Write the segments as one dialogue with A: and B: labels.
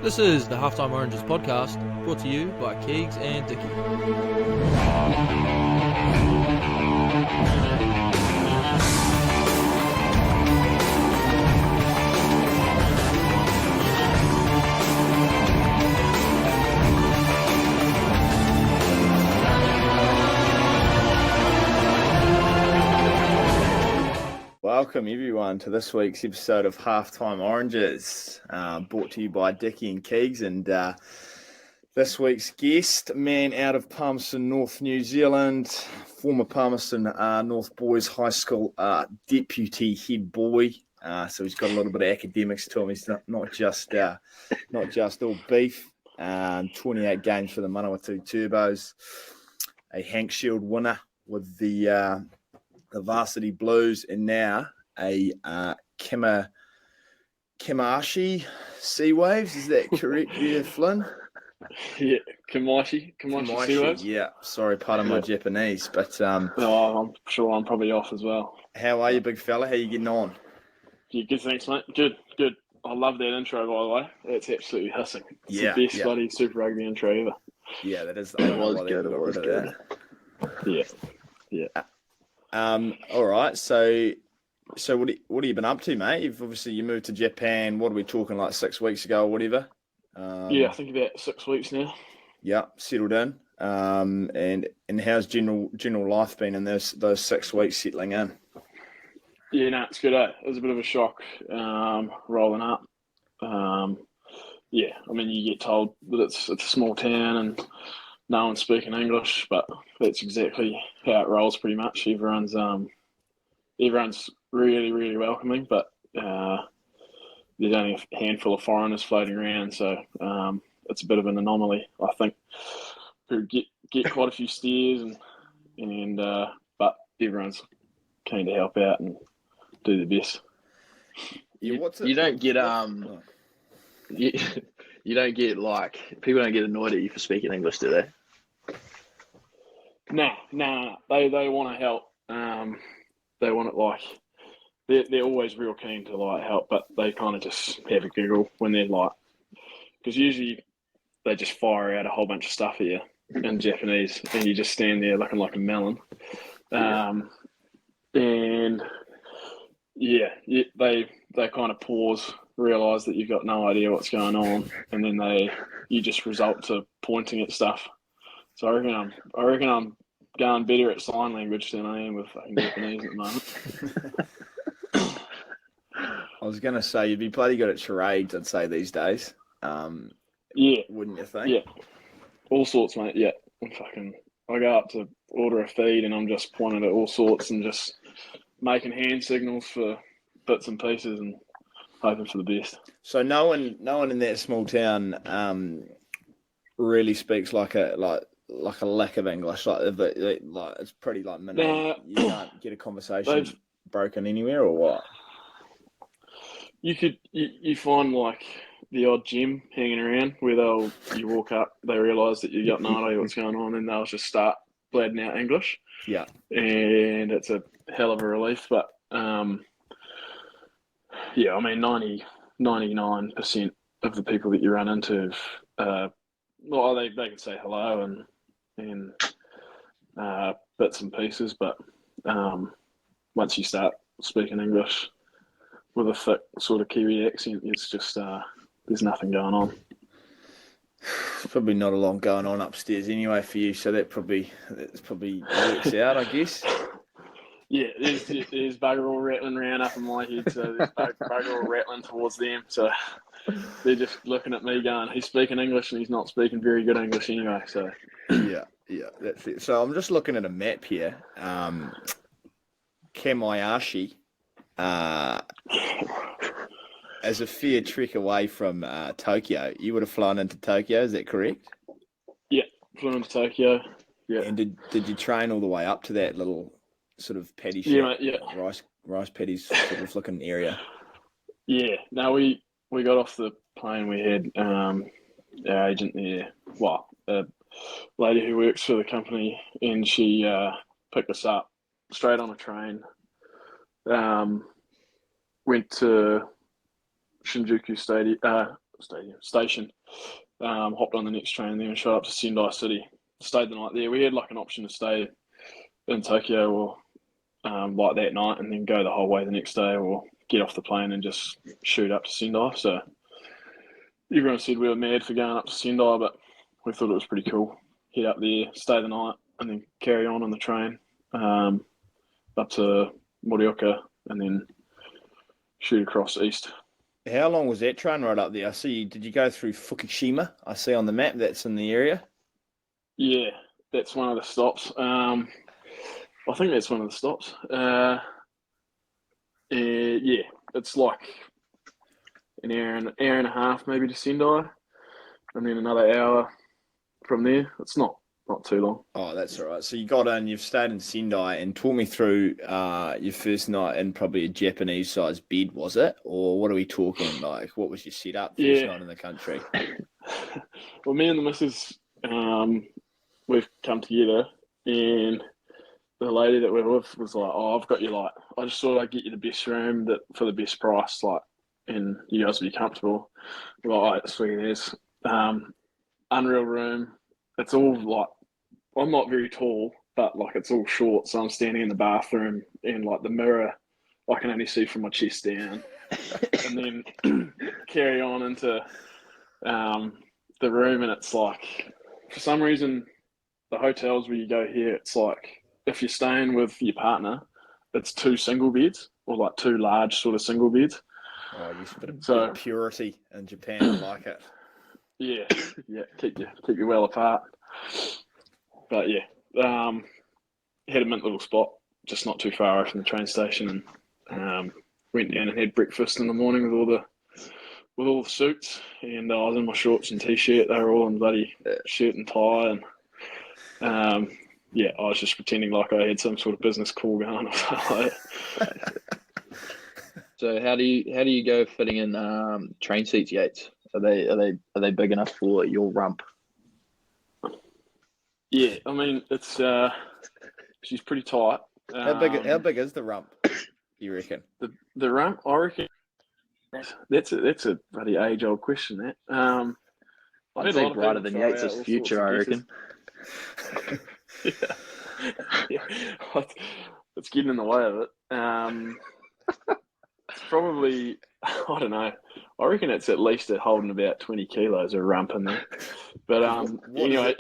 A: This is the Halftime Oranges podcast, brought to you by Keegs and Dicky.
B: Welcome everyone to this week's episode of Halftime Oranges, brought to you by Dicky and Keegs, and this week's guest, man out of Palmerston North, New Zealand, former Palmerston North Boys High School deputy head boy. So he's got a little bit of academics to him. He's not just all beef. 28 games for the Manawatu Turbos, a Hank Shield winner with the Varsity Blues, and now a Kimashi Sea Waves. Is that correct there, Flynn?
C: Yeah, Kimashi Sea Waves.
B: Yeah, sorry, pardon my Japanese, but
C: no, I'm sure I'm probably off as well.
B: How are you, big fella? How you getting on?
C: Yeah, good, thanks, mate. Good. I love that intro, by the way. It's absolutely hissing. It's the best bloody Super Rugby intro ever.
B: Yeah, that is.
C: It was good. Yeah.
B: All right. So what have you been up to, mate? You moved to Japan. What are we talking, like 6 weeks ago or whatever?
C: Yeah, I think about 6 weeks now.
B: Yeah, settled in. And how's general life been in those 6 weeks settling in?
C: Yeah, no, it's good. It was a bit of a shock rolling up. Yeah, I mean, you get told that it's a small town and no one's speaking English, but that's exactly how it rolls pretty much. Everyone's really, really welcoming, but there's only a handful of foreigners floating around, so it's a bit of an anomaly. I think we get quite a few stares, and but everyone's keen to help out and do the best.
D: You don't get you don't get, like, people don't get annoyed at you for speaking English, do they?
C: Nah. They want to help. They want it, like, they're always real keen to, like, help, but they kind of just have a giggle when they're like, because usually they just fire out a whole bunch of stuff at you in Japanese, and you just stand there looking like a melon. And yeah, they kind of pause, realise that you've got no idea what's going on, and then you just result to pointing at stuff. So I reckon I'm going better at sign language than I am with fucking Japanese at the moment.
B: I was going to say, you'd be bloody good at charades, I'd say, these days.
C: Yeah.
B: Wouldn't you think?
C: Yeah. All sorts, mate. Yeah. I go up to order a feed and I'm just pointing at all sorts and just making hand signals for bits and pieces and hoping for the best.
B: So no one in that small town really speaks like a lack of English. Like it's pretty like minimal. You can't get a conversation broken anywhere, or what?
C: You find, like, the odd gym hanging around where you walk up, they realise that you got no idea what's going on, and they'll just start bladding out English.
B: Yeah,
C: and it's a hell of a relief. But yeah, I mean, 99% of the people that you run into, well, they can say hello and bits and pieces, but once you start speaking English with a thick sort of Kiwi accent, it's just there's nothing going on.
B: There's probably not a lot going on upstairs anyway for you, so that's probably works out, I guess.
C: Yeah, there's bugger all rattling around up in my head, so there's bugger all rattling towards them. So they're just looking at me going, he's speaking English and he's not speaking very good English anyway. So
B: yeah, that's it. So I'm just looking at a map here. Kamiyashi is a fair trek away from Tokyo. You would have flown into Tokyo, is that correct?
C: Yeah, flew into Tokyo. Yeah.
B: And did you train all the way up to that little sort of paddy shop?
C: Yeah, mate, yeah.
B: Rice paddies sort of looking area.
C: Yeah. No, we got off the plane. We had our agent there. Well, a lady who works for the company, and she picked us up straight on a train. Went to Shinjuku station. Hopped on the next train there and shot up to Sendai City. Stayed the night there. We had like an option to stay in Tokyo or like that night and then go the whole way the next day, or get off the plane and just shoot up to Sendai. So everyone said we were mad for going up to Sendai, but we thought it was pretty cool. Head up there, stay the night, and then carry on the train up to Morioka and then shoot across east.
B: How long was that train ride up there? I see. Did you go through Fukushima? I see on the map that's in the area.
C: Yeah, that's one of the stops. I think that's one of the stops. Yeah, it's like an hour and a half maybe to Sendai, and then another hour from there. It's not too long.
B: Oh, that's all right. So you got in, you've stayed in Sendai, and talk me through your first night in probably a Japanese-sized bed, was it? Or what are we talking like? What was your setup first night in the country?
C: Well, me and the missus, we've come together, and the lady that we're with was like, "Oh, I've got you like, I just thought I'd get you the best room that for the best price, like, and you guys will be comfortable." We're like, "All right, sweet as." Unreal room. It's all like, I'm not very tall, but like it's all short, so I'm standing in the bathroom and like the mirror I can only see from my chest down, and then carry on into the room, and it's like, for some reason, the hotels where you go here, it's like if you're staying with your partner, it's 2 single beds or like 2 large sort of single beds.
B: Oh, you bit of purity in Japan. I like it.
C: Yeah, keep you well apart. But yeah, had a mint little spot, just not too far away from the train station, and went down and had breakfast in the morning with all the suits, and I was in my shorts and t-shirt. They were all in bloody shirt and tie, and I was just pretending like I had some sort of business call going or something like that.
D: So how do you go fitting in train seats, Yates? Are they big enough for your rump?
C: Yeah, I mean it's she's pretty tight.
B: How big is the rump, you reckon?
C: The rump, I reckon that's a bloody age old question. That
D: I'd say brighter than Yates' future, I reckon.
C: yeah, it's getting in the way of it. It's probably, I don't know. I reckon it's at least holding about 20 kilos of rump in there. But anyway,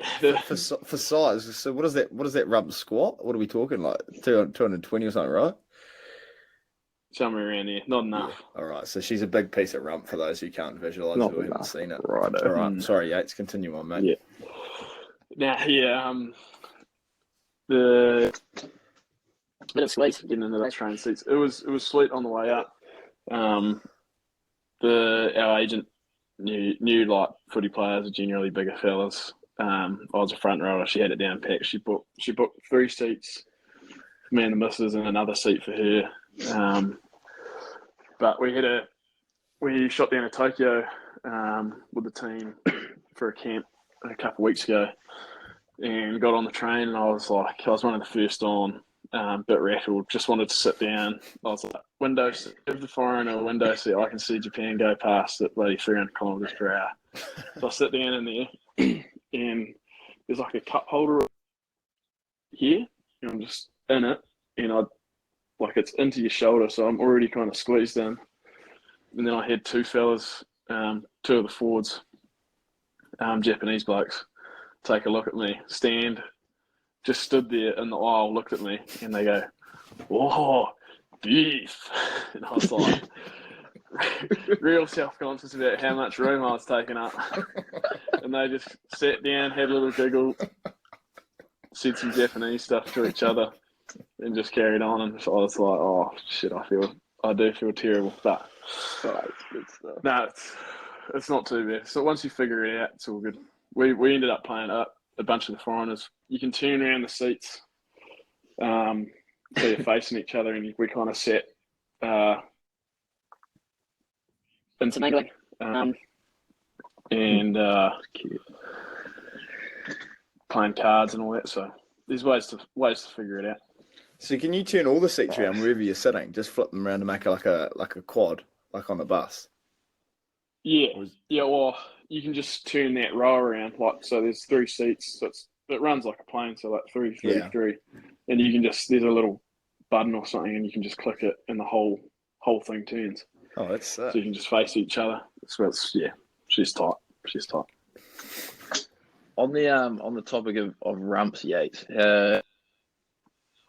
B: for size. So what is that rump squat? What are we talking, like 220 or something, right?
C: Somewhere around there, not enough.
B: Yeah. All right, so she's a big piece of rump for those who can't visualise it or haven't seen it.
D: Right.
B: All right, sorry, Yates, continue on, mate.
C: Yeah. Now, the bit of sweet getting into those train seats. It was sweet on the way up. Our agent knew like footy players are generally bigger fellas. I was a front rower. She had it down packed. She booked 3 seats for me and the missus, and another seat for her. But we shot down to Tokyo with the team for a camp a couple of weeks ago, and got on the train, and I was one of the first on. Bit rattled, just wanted to sit down. I was like, window seat, give the foreigner a window seat. I can see Japan go past at bloody 300 kilometres per hour. So I sit down in there, and there's like a cup holder here, and I'm just in it, and it's into your shoulder, so I'm already kind of squeezed in. And then I had 2 fellas, 2 of the forwards, Japanese blokes, take a look at me, just stood there in the aisle, looked at me, and they go, "Oh, beef." And I was like, real self-conscious about how much room I was taking up. And they just sat down, had a little giggle, said some Japanese stuff to each other, and just carried on. And I was like, "Oh shit, I do feel terrible." But
D: it's good stuff.
C: no, it's not too bad. So once you figure it out, it's all good. We ended up playing up a bunch of the foreigners. You can turn around the seats so you're facing each other, and we kind of sat intermittently, and playing cards and all that. So there's ways to figure it out.
B: So can you turn all the seats around wherever you're sitting? Just flip them around to make it like a quad, like on the bus.
C: Yeah,
B: Or is-
C: yeah. Well, you can just turn that row around, like so. There's 3 seats, so it runs like a plane, so like three, three,
B: Yeah.
C: three, and you can there's a little button or something, and you can just click it, and the whole thing turns.
B: Oh, that's
C: So you can just face each other. She's tight. She's tight.
D: On the topic of rumps, Yates,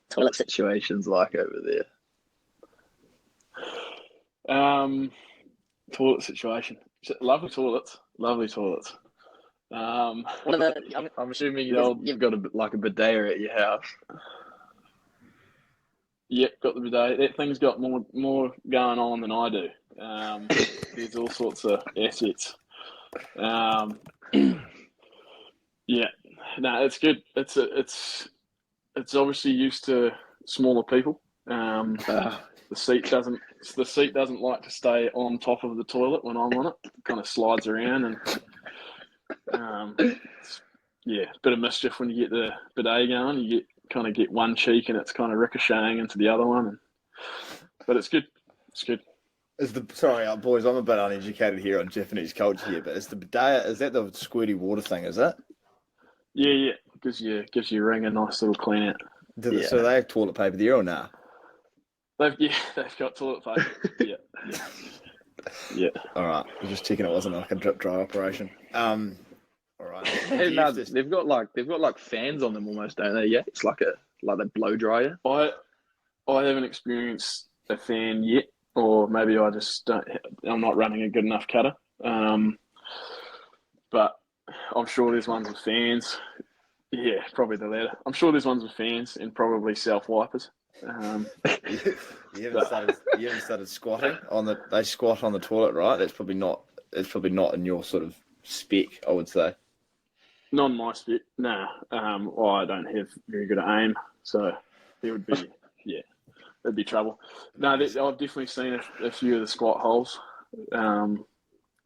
D: toilet situations like over there.
C: Toilet situation. Lovely toilets. Lovely toilets.
D: What are the, I'm assuming
C: The
D: you've got a bidet at your house.
C: Yep, got the bidet. That thing's got more going on than I do. There's all sorts of assets. Yeah, no, it's good. It's obviously used to smaller people. The seat doesn't like to stay on top of the toilet when I'm on it. It kind of slides around and a bit of mischief when you get the bidet going. You get one cheek and it's kind of ricocheting into the other one. But it's good. It's good.
B: Sorry, boys, I'm a bit uneducated here on Japanese culture here, but is the bidet, is that the squirty water thing, is it?
C: Yeah. Gives you a ring a nice little clean out.
B: So they have toilet paper there or nah?
C: They've got toilet paper. Yeah.
B: All right, I'm just checking it wasn't like a drip dry operation. All right.
D: They've got fans on them almost, don't they? Yeah, it's like they blow dry you.
C: I haven't experienced a fan yet, or maybe I just don't. I'm not running a good enough cutter. But I'm sure there's ones with fans. Yeah, probably the latter. I'm sure there's ones with fans and probably self wipers.
B: You haven't started squatting on the. They squat on the toilet, right? That's probably not. It's probably not in your sort of spec, I would say.
C: Not in my spec, nah. Well, I don't have very good aim, so there would be, there'd be trouble. No, I've definitely seen a few of the squat holes, kind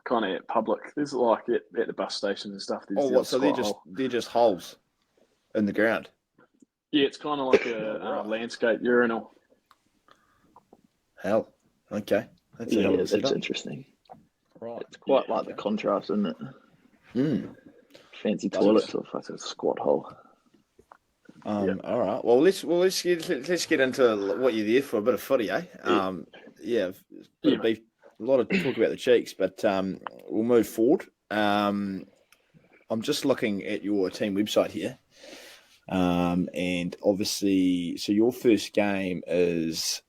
C: of at public. There's like at the bus stations and stuff.
B: So they're just holes in the ground.
C: Yeah, it's kind of like a landscape urinal.
B: Hell, okay, that's
D: interesting.
B: Right,
D: it's quite the contrast, isn't it? Fancy toilets or fucking squat hole.
B: All right. Well, let's get into what you're there for. A bit of footy, eh? A lot of talk about the Cheeks, but we'll move forward. I'm just looking at your team website here, and obviously, so your first game is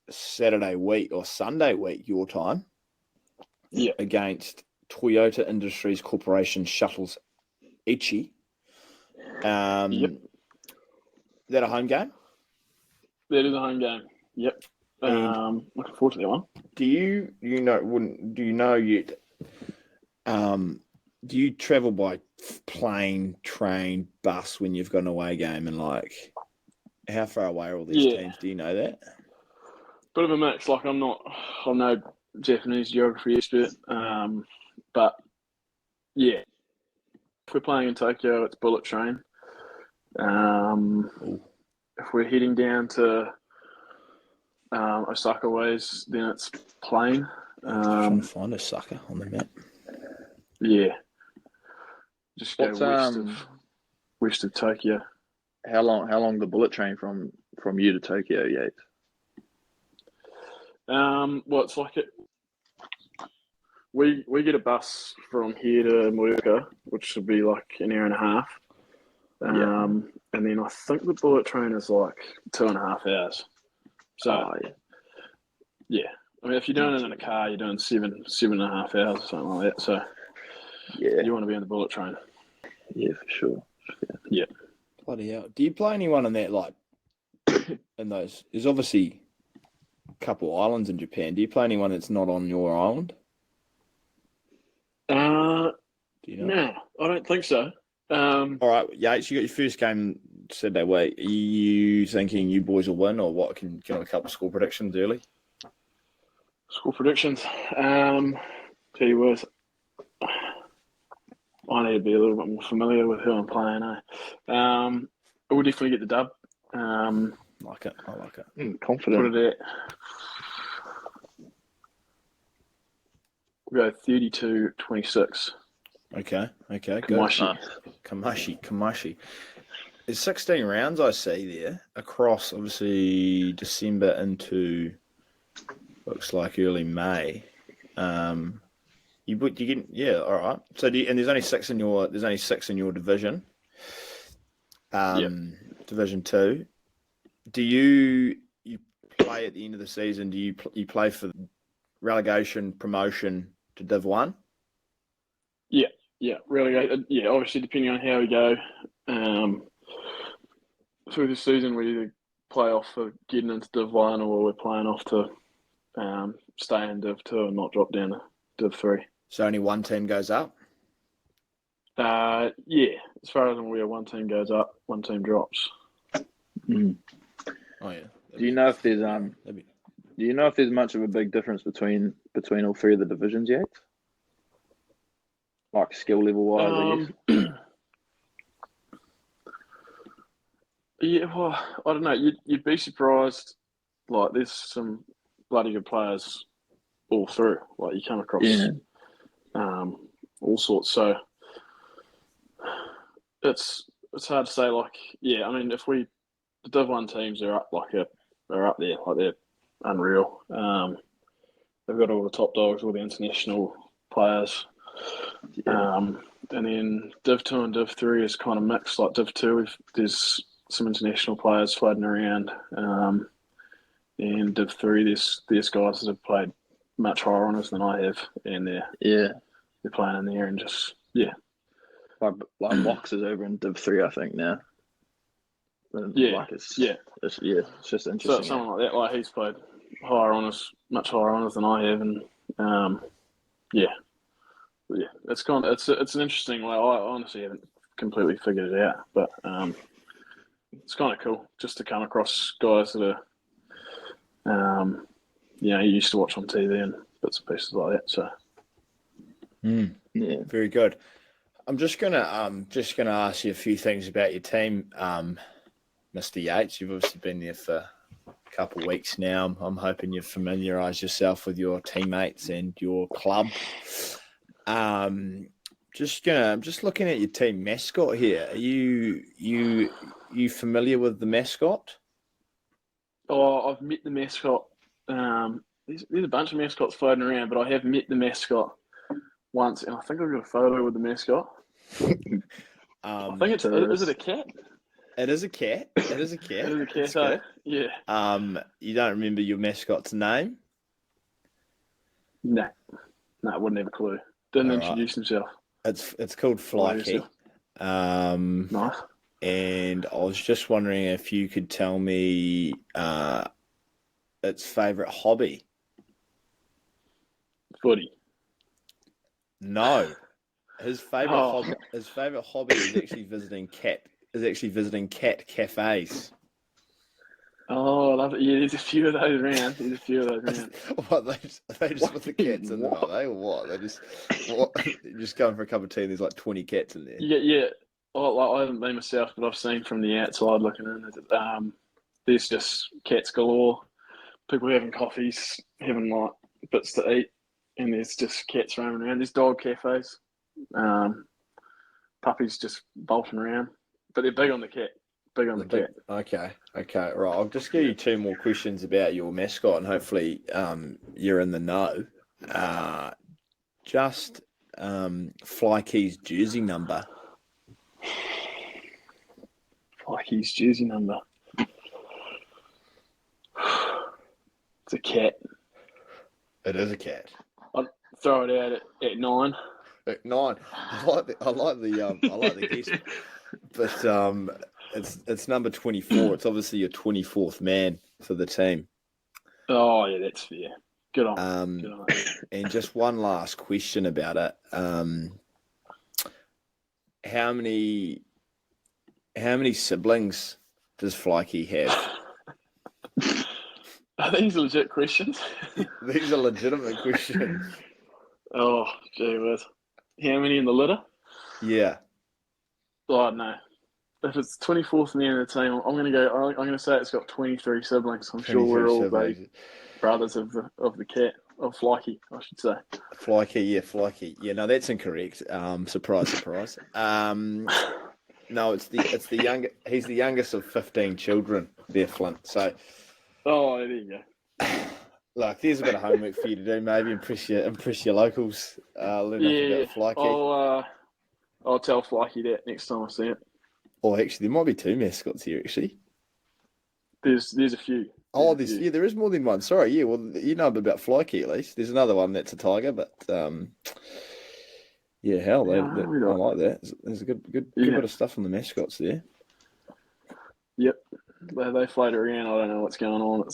B: Saturday week or Sunday week your time, against Toyota Industries Corporation Shuttles Ichi. That a home game?
C: That is a home game. Yep. Looking forward to that one.
B: Do you know yet? Do you travel by plane, train, bus when you've got an away game, and like how far away are all these teams? Do you know that?
C: Bit of a mix. Like I'm no Japanese geography expert, but yeah, if we're playing in Tokyo, it's bullet train. If we're heading down to Osaka ways, then it's plane.
B: I'm trying to find Osaka on the map.
C: Yeah, just go west of Tokyo.
D: How long the bullet train from you to Tokyo, Yates?
C: Well, it's like we get a bus from here to Morioka, which would be like an hour and a half. And then I think the bullet train is like 2.5 hours. So, yeah. I mean, if you're doing it in a car, you're doing 7.5 hours or something like that. So, you want to be on the bullet train.
D: Yeah, for sure.
C: Yeah.
B: Bloody hell. Do you play anyone in that, like, in those? There's obviously a couple islands in Japan. Do you play anyone that's not on your island?
C: Do you know? No, I don't think so.
B: All right, Yates, you got your first game Saturday week. Are you thinking you boys will win, or what? Can you have a couple of score predictions early?
C: Score predictions. Tell you what, I need to be a little bit more familiar with who I'm playing. We'll definitely get the dub.
B: I like it.
D: Confident.
C: Put it at We'll go 32-26.
B: Okay, good.
C: Kamashi.
B: Kamashi. There's 16 rounds I see there across, obviously, December into, looks like early May. You get, yeah, all right. So and there's only six in your division. Division 2. Do you play at the end of the season? Do you play for relegation, promotion to Div 1?
C: Yeah, relegation. Yeah, obviously depending on how we go through the season, we either play off for getting into Div 1 or we're playing off to stay in Div 2 and not drop down to Div 3.
B: So only one team goes up?
C: Yeah, as far as I'm aware, one team goes up, one team drops.
D: Mm.
B: Oh yeah.
D: Do you know if there's much of a big difference between all three of the divisions yet? Like skill level wise, I guess.
C: Yeah, well, I don't know. You'd be surprised. Like, there's some bloody good players all through. Like, you come across all sorts. So it's hard to say. Like, yeah, I mean, if the Div 1 teams are up are up there, like they're unreal. They've got all the top dogs, all the international players. And then Div 2 and Div 3 is kind of mixed. Like Div 2, there's some international players floating around. And Div 3, there's guys that have played much higher honours than I have, and they're playing in there and just
D: like boxers over in Div 3, I think now. It's just interesting.
C: So someone like that, like he's played much higher honours than I have, and it's it's an interesting way. I honestly haven't completely figured it out, but it's kind of cool just to come across guys that are, you used to watch on TV and bits and pieces like that. So,
B: Very good. I'm just gonna ask you a few things about your team, Mr. Yates. You've obviously been there for a couple of weeks now. I'm hoping you've familiarised yourself with your teammates and your club. Just looking at your team mascot here. Are you familiar with the mascot?
C: Oh, I've met the mascot. There's a bunch of mascots floating around, but I have met the mascot once, and I think I've got a photo with the mascot. I think is it a cat?
B: It is a cat. It is a cat.
C: Yeah.
B: You don't remember your mascot's name?
C: No, I wouldn't have a clue. Didn't introduce himself.
B: It's called Flykey.
C: Nice.
B: And I was just wondering if you could tell me its favourite hobby.
C: Footy.
B: No, his favourite hobby is actually visiting cat cafes.
C: Oh, I love it. Yeah, there's a few of those around.
B: What, they just put the cats in them, are they? Or what? They just going for a cup of tea and there's like 20 cats in there.
C: Yeah. I haven't been myself, but I've seen from the outside looking in. There's just cats galore. People having coffees, having like bits to eat, and there's just cats roaming around. There's dog cafes, puppies just bolting around, but they're big on the cat.
B: Okay, right. I'll just give you two more questions about your mascot, and hopefully you're in the know. Just Flykey's jersey number.
C: Flykey's jersey number. It's a cat.
B: It is a cat.
C: I'd throw it out at 9.
B: At 9. I like the guess, but it's number 24. It's obviously your 24th man for the team.
C: Oh yeah, that's fair. Good on.
B: And just one last question about it. How many siblings does Flykey have?
C: Are these legit questions?
B: These are legitimate questions.
C: Oh, gee whiz. How many in the litter?
B: Yeah.
C: Oh, no. If it's 24th man in the team, I'm going to say it's got 23 siblings. I'm sure we're all brothers of the cat. or Flykey, I should say.
B: Flykey. Yeah, no, that's incorrect. Surprise, surprise. No, it's the younger. He's the youngest of 15 children there, Flint. So,
C: Oh, there you go.
B: look, there's a bit of homework for you to do. Maybe impress your locals. Learn
C: Yeah,
B: enough about Flykey.
C: I'll tell Flykey that next time I see it.
B: Or actually, there might be two mascots here. Actually,
C: There's a few.
B: There is more than one. Sorry, yeah. Well, you know about Flykey at least. There's another one that's a tiger, but yeah, hell, I like that. There's a good bit of stuff on the mascots there.
C: Yep, they float around. I don't know what's going on.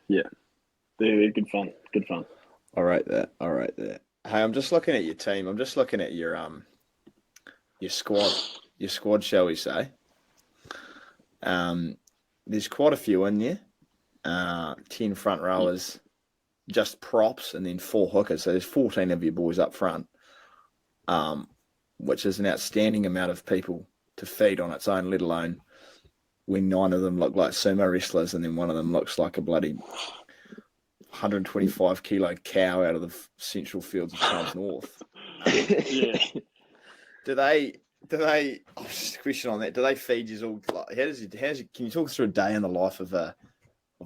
C: They're good fun. Good fun.
B: All right, that. Hey, I'm just looking at your team. I'm just looking at your squad. Your squad, shall we say? There's quite a few in there. 10 front rowers, just props, and then 4 hookers. So there's 14 of your boys up front, which is an outstanding amount of people to feed on its own, let alone when 9 of them look like sumo wrestlers and then one of them looks like a bloody 125 kilo cow out of the central fields of Palms North.
C: Yeah.
B: Do they? Just a question on that. Do they feed you all? Like, can you talk us through a day in the life of a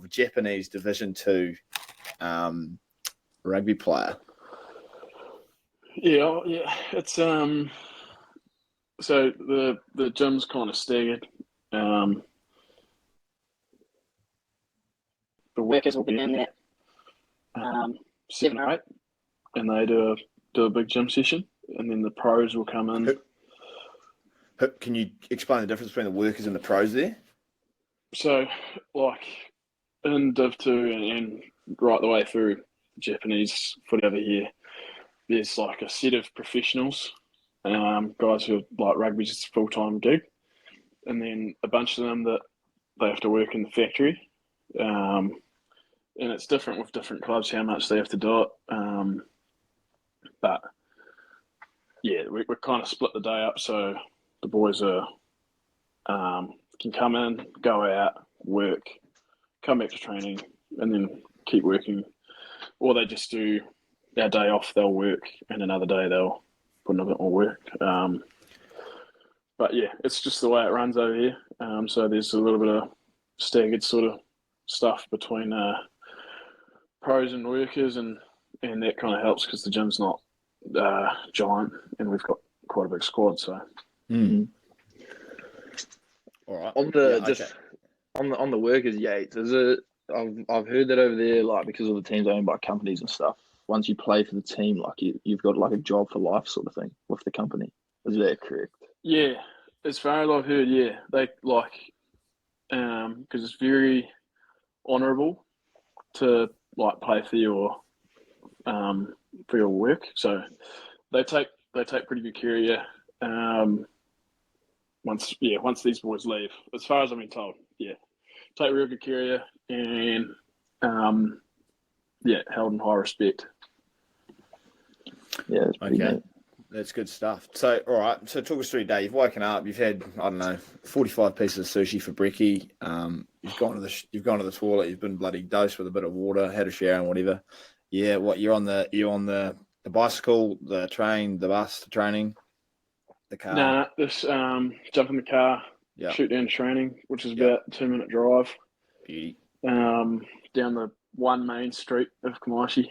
B: Japanese Division 2 rugby player?
C: Yeah. It's so the gym's kind of staggered. The workers will be in there 7 or 8, and they do a big gym session, and then the pros will come in.
B: Can you explain the difference between the workers and the pros there?
C: So, like in Div 2 and right the way through Japanese footy over here, there's like a set of professionals, guys who are like rugby's just a full-time gig, and then a bunch of them that they have to work in the factory. And it's different with different clubs how much they have to do it. But yeah, we kind of split the day up so the boys can come in, go out, work, come back to training, and then keep working. Or they just do our day off, they'll work, and another day they'll put in a bit more work. But yeah, it's just the way it runs over here. So there's a little bit of staggered sort of stuff between pros and workers, and that kind of helps because the gym's not giant, and we've got quite a big squad. So,
B: all right.
D: On the workers, Yates, is it? I've heard that over there, like because of the teams owned by companies and stuff. Once you play for the team, like you've got like a job for life sort of thing with the company. Is that correct?
C: Yeah, as far as I've heard, yeah, they like because it's very honourable to like play for your work. So they take pretty good care of you. Once these boys leave, as far as I've been told, yeah, take real good care of you, and held in high respect.
D: Yeah, that's pretty neat.
B: That's good stuff. So, all right. So, talk us through your day. You've woken up. You've had 45 pieces of sushi for brekkie. You've gone to the toilet. You've been bloody dosed with a bit of water. Had a shower and whatever. Yeah. What you're on the bicycle, the train, the bus, the training, the car.
C: Nah, this jump in the car, shoot down to training, which is about a 2-minute drive.
B: Beauty.
C: Down the one main street of Kamashi.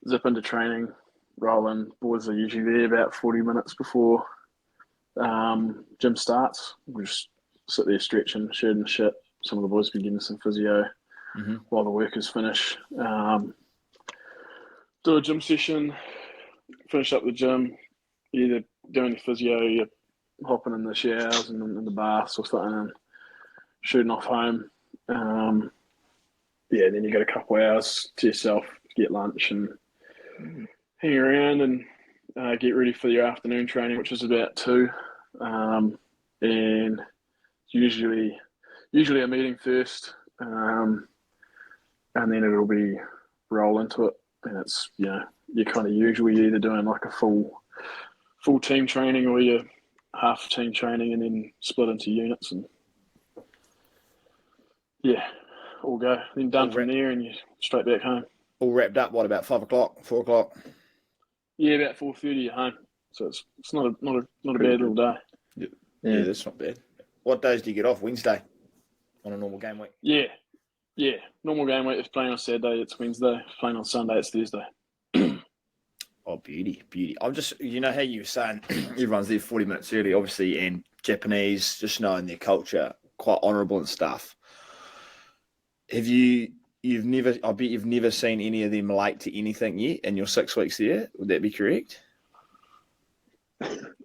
C: Zip into training, roll in. Boys are usually there about 40 minutes before gym starts. We just sit there stretching, shooting shit. Some of the boys be getting some physio while the workers finish. Do a gym session, finish up the gym, either doing the physio, you're hopping in the showers and in the baths or something, and shooting off home. Then you got a couple hours to yourself, get lunch and hang around and get ready for your afternoon training, which is about 2. And usually a meeting first, and then it'll be roll into it. And it's you're kind of usually either doing like a full team training or you're half team training and then split into units, and all go. Then done
B: All
C: from there, and you're straight back home.
B: All wrapped up. What about 5 o'clock, 4 o'clock?
C: Yeah, about 4:30 you're home. So it's not a
D: Pretty
C: bad
D: good.
C: little day.
B: Yeah, that's not bad. What days do you get off? Wednesday on a normal game week.
C: Yeah. Normal game week. If playing on Saturday, it's Wednesday. If playing on Sunday, it's Thursday.
B: Oh, beauty. I'm just, how you were saying everyone's there 40 minutes early, obviously, and Japanese, just knowing their culture, quite honourable and stuff. I bet you've never seen any of them late to anything yet in your 6 weeks there. Would that be correct?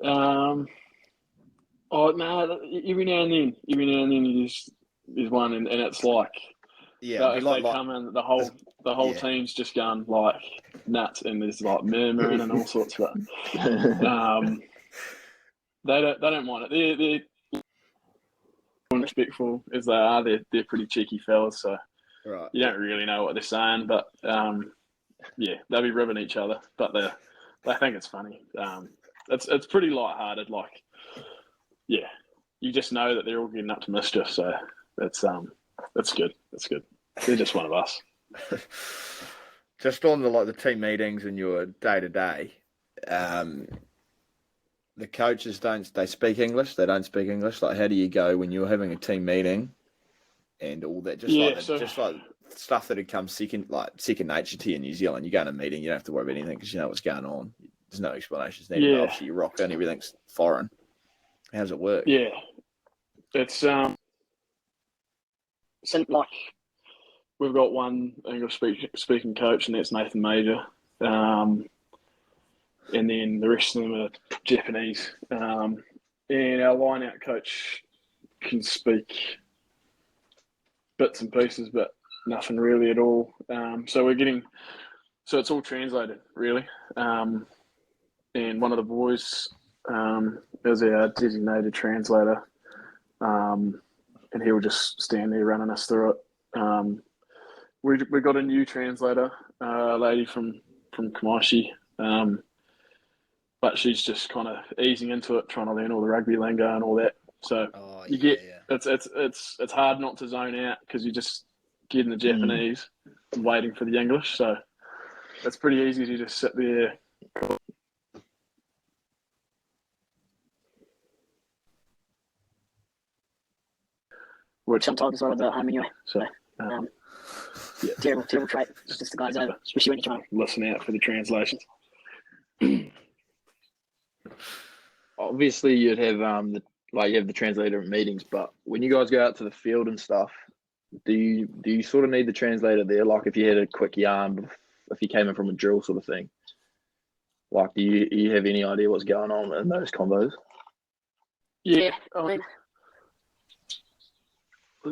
C: Oh no! Every now and then, there's one, and it's like,
B: Yeah,
C: if they come in, the whole team's just going like nuts, and there's like murmuring and all sorts of it. They don't mind it. They're respectful as they are. They're pretty cheeky fellas, so
B: right.
C: You don't really know what they're saying, but they'll be ribbing each other, but they think it's funny. It's pretty light-hearted. Like, you just know that they're all getting up to mischief, so it's good. It's good. They're just one of us.
B: Just on the team meetings and your day-to-day, the coaches they speak English? They don't speak English? Like, how do you go when you're having a team meeting and all that? Just like stuff that had come second nature to you in New Zealand. You go in a meeting, you don't have to worry about anything because you know what's going on. There's no explanations needed.
C: Yeah.
B: Obviously, you rock in, everything's foreign. How does it work?
C: Yeah, it's so like we've got one English speaking coach, and that's Nathan Major, and then the rest of them are Japanese. And our line-out coach can speak bits and pieces, but nothing really at all. So it's all translated really. And one of the boys is our designated translator, and he will just stand there running us through it. We got a new translator, a lady from Kamashi, but she's just kind of easing into it, trying to learn all the rugby lingo and all that. So it's hard not to zone out because you just get in the Japanese and waiting for the English. So it's pretty easy to just sit there. Which
E: sometimes I'm about home anyway.
C: So
E: terrible trait. It's just the guys over, especially when you're trying to
C: listen out for the translations.
D: Obviously, you'd have you have the translator at meetings, but when you guys go out to the field and stuff, do you sort of need the translator there? Like if you had a quick yarn, if you came in from a drill sort of thing, like do you have any idea what's going on in those combos?
E: Yeah, I mean,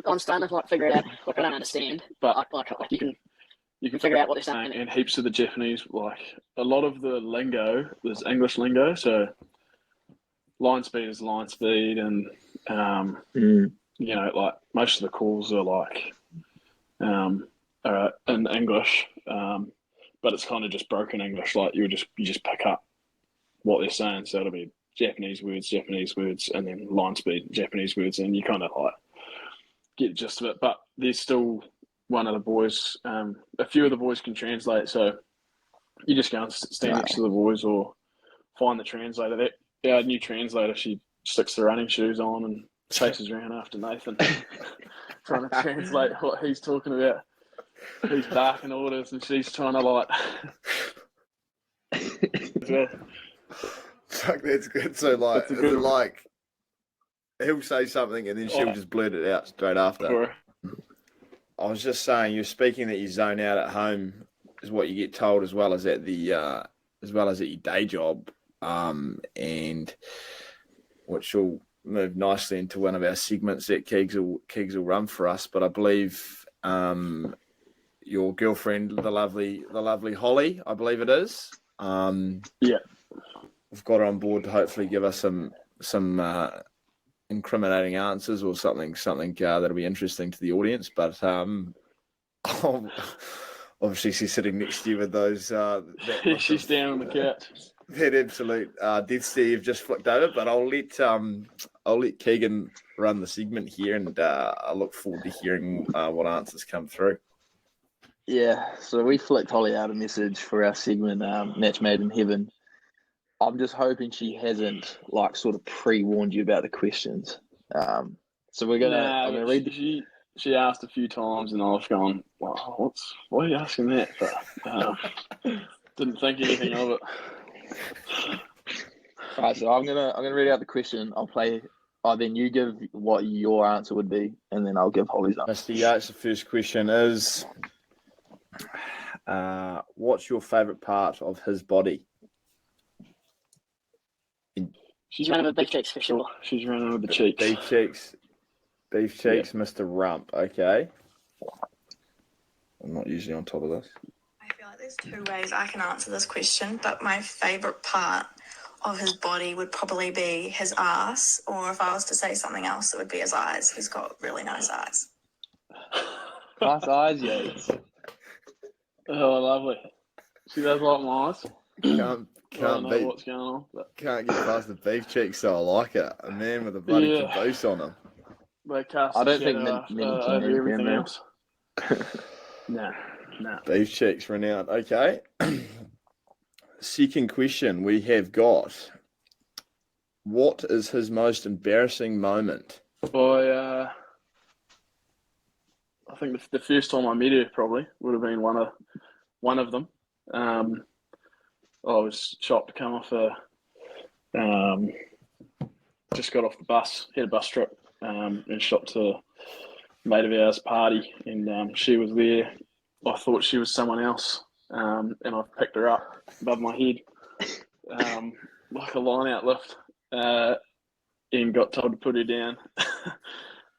E: I'm starting to figure it out. Like I don't understand, but you can figure out what they're saying.
C: And heaps of the Japanese, like a lot of the lingo, there's English lingo, so line speed is line speed, and like most of the calls are like in English, but it's kind of just broken English. Like you just pick up what they're saying, so it'll be Japanese words, and then line speed, Japanese words, and you kind of like get the gist of it. But there's still one of the boys, a few of the boys can translate, so you just go and stand next to the boys or find the translator. Our new translator, she sticks the running shoes on and chases around after Nathan, trying to translate what he's talking about. He's barking orders and she's trying to like...
B: Fuck, that's good. So like he'll say something and then she'll just blurt it out straight after. I was just saying, you're speaking that you zone out at home is what you get told, as well as at your day job, and which will move nicely into one of our segments that Keegs will run for us. But I believe your girlfriend, the lovely Holly, I believe it is. We've got her on board to hopefully give us some incriminating answers or something that'll be interesting to the audience. But obviously she's sitting next to you with those.
C: She's down on the couch.
B: That absolute death stare you've just flicked over. But I'll I'll let Keegan run the segment here, and I look forward to hearing what answers come through.
D: Yeah, so we flicked Holly out a message for our segment, Match Made in Heaven. I'm just hoping she hasn't sort of pre-warned you about the questions. So I'm gonna read.
C: She asked a few times, and I've gone, well, why are you asking that? But didn't think anything of it.
D: All right, so I'm gonna read out the question. I'll play. Then you give what your answer would be, and then I'll give Holly's answer.
B: Mr. Yates, the first question is, what's your favourite part of his body?
E: She's running with big cheeks for sure.
C: She's running with the cheeks.
B: Beef cheeks, yeah. Mr. Rump. Okay. I'm not usually on top of this.
F: I feel like there's two ways I can answer this question, but my favourite part of his body would probably be his ass, or if I was to say something else, it would be his eyes. He's got really nice eyes.
D: Nice eyes, Yates.
C: Oh, lovely. She does like my eyes.
B: Can't
C: know what's going on. But...
B: Can't get past the beef cheeks, so I like it. A man with a bloody caboose on him.
C: They cast
D: I don't think many
C: over everything else. Nah.
B: Beef cheeks renowned. Okay. Second question we have got. What is his most embarrassing moment?
C: I think the first time I met her probably would have been one of them. I was shocked to come off just got off the bus, had a bus trip, and shot to a mate of ours' party, and she was there. I thought she was someone else, and I picked her up above my head, like a line-out lift, and got told to put her down.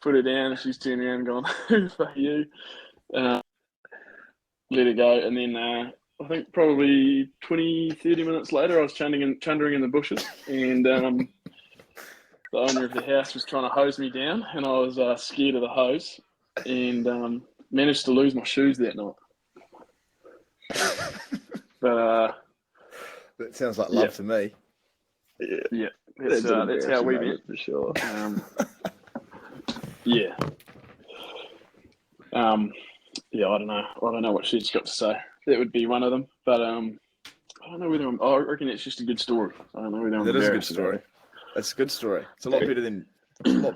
C: Put her down, and she's turned around and gone, who the fuck are you? Let her go, and then I think probably 20, 30 minutes later, I was chundering in the bushes, and the owner of the house was trying to hose me down, and I was scared of the hose, and managed to lose my shoes that night. But
B: that sounds like love to me.
C: Yeah, that's how we met
D: for sure.
C: Yeah. Yeah, I don't know what she's got to say. That would be one of them, but I don't know whether I reckon it's just a good story. I don't know whether I'm
B: That is a good
C: embarrassed
B: story. That's a good story. It's a lot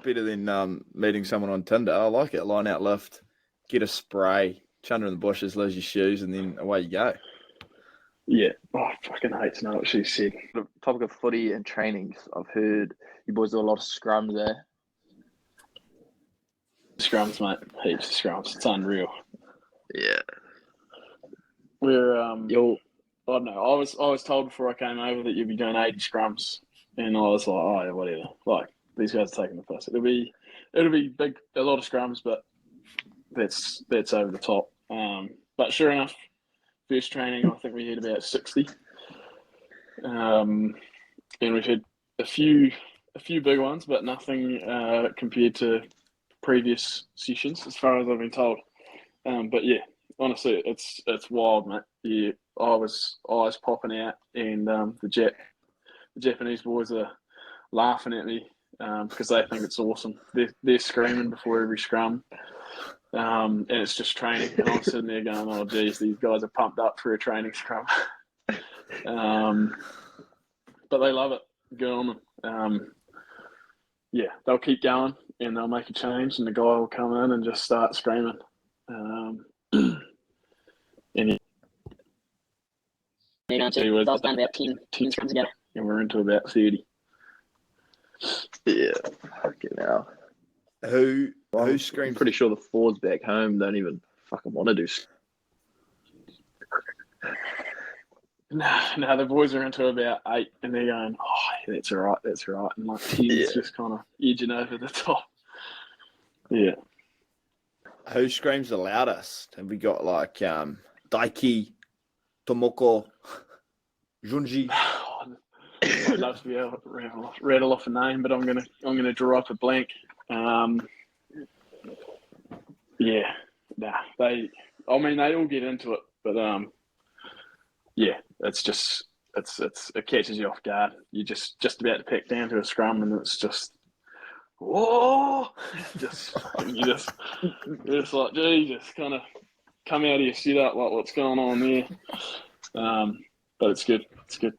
B: better than meeting someone on Tinder. I like it. Line out lift, get a spray, chunder in the bushes, lose your shoes, and then away you go.
C: Yeah. Oh, I fucking hate to know what she said.
D: The topic of footy and trainings, I've heard you boys do a lot of scrums there.
C: Scrums, mate. Heaps of scrums. It's unreal.
D: Yeah.
C: We're I don't know. I was told before I came over that you'd be doing 80 scrums, and I was like, oh yeah, whatever. Like, these guys are taking the piss. It'll be big, a lot of scrums, but that's over the top. But sure enough, first training, I think we had about 60, and we've had a few big ones, but nothing compared to previous sessions, as far as I've been told. But yeah, honestly, it's wild, mate. Yeah, I was eyes popping out, and the Japanese boys are laughing at me because they think it's awesome. They're screaming before every scrum, and it's just training. And I'm sitting there going, "Oh, geez, these guys are pumped up for a training scrum." But they love it. Good on them. Yeah, they'll keep going, and they'll make a change, and the guy will come in and just start screaming. And
E: I was done about 10 scrums ago.
C: And we're into about 30.
D: Yeah. Fucking hell.
B: Who screams?
D: I'm pretty sure the forwards back home don't even fucking want to do.
C: No, the boys are into about 8, and they're going, oh, that's all right. And like 10's just kind of edging over the top. Yeah.
B: Who screams the loudest? Have we got like Daiki, Tomoko, Junji?
C: I'd love to be able to rattle off a name, but I'm gonna draw up a blank. Yeah, they all get into it, but yeah, it's just it catches you off guard. You're just about to pack down to a scrum, and it's just whoa, you're just like, gee, just kind of come out of your setup, like what's going on there. But it's good. It's good.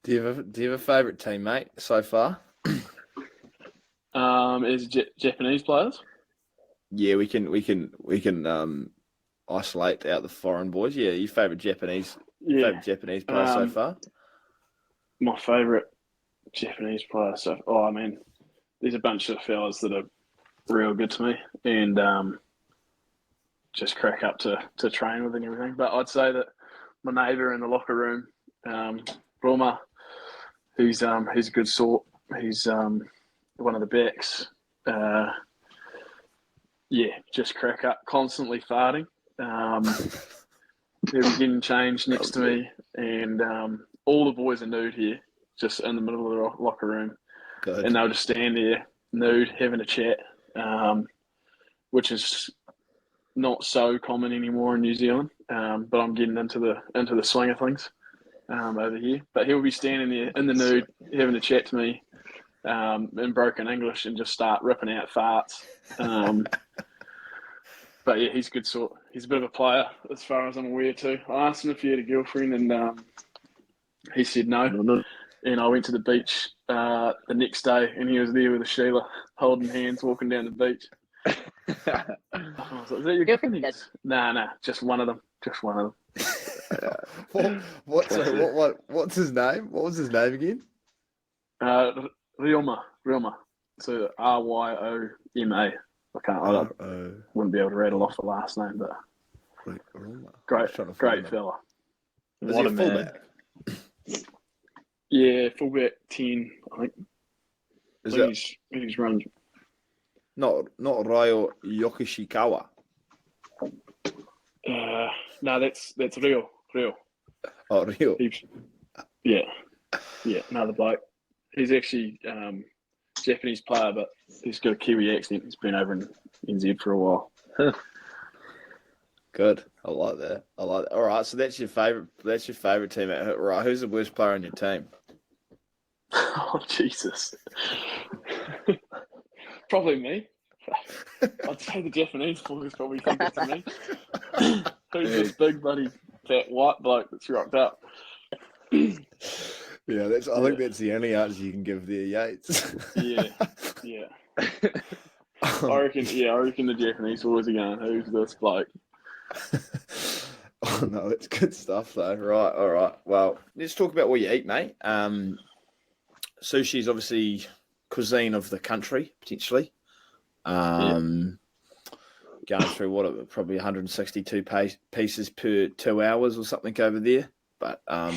B: Do you have a favourite teammate so far?
C: As Japanese players.
B: Yeah, we can isolate out the foreign boys. Yeah, your favourite Japanese player so far?
C: My favourite Japanese player. So, I mean, there's a bunch of fellas that are real good to me, and just crack up to train with and everything. But I'd say that my neighbour in the locker room, Roma, he's a good sort. He's one of the backs. Just crack up, constantly farting. He'll be getting changed next to me, and all the boys are nude here, just in the middle of the locker room.
B: Good.
C: And they'll just stand there nude, having a chat, which is not so common anymore in New Zealand. But I'm getting into the swing of things over here. But he'll be standing there in the nude, having a chat to me in broken English, and just start ripping out farts. But yeah, he's a good sort. He's a bit of a player, as far as I'm aware too. I asked him if he had a girlfriend, and he said no. And I went to the beach the next day, and he was there with a Sheila, holding hands, walking down the beach. I was like, is that your girlfriend? Nah, just one of them. Just one of them.
B: What's his name? What was his name again?
C: Ryoma. So Ryoma. I wouldn't be able to rattle off the last name, but great fella.
B: Is he a fullback?
C: Yeah, fullback 10, I think. He's run.
B: Not Ryo Yokoshikawa.
C: No, that's Rio.
B: Oh, Rio.
C: Yeah, another bloke. He's actually Japanese player, but he's got a Kiwi accent. He's been over in NZ for a while.
B: Good. I like that. All right, so that's your favourite team. Right, who's the worst player on your team?
C: Oh, Jesus. Probably me. I'd say the Japanese boys probably think it's me. Who's this big, bloody, fat white bloke that's rocked up?
B: Yeah, I think that's the only answer you can give there, Yates.
C: Yeah. I reckon the Japanese boys are going, who's this bloke?
B: Oh no, it's good stuff though. Right, all right. Well, let's talk about what you eat, mate. Sushi is obviously cuisine of the country, potentially. Going through probably 162 pieces per 2 hours or something over there. But I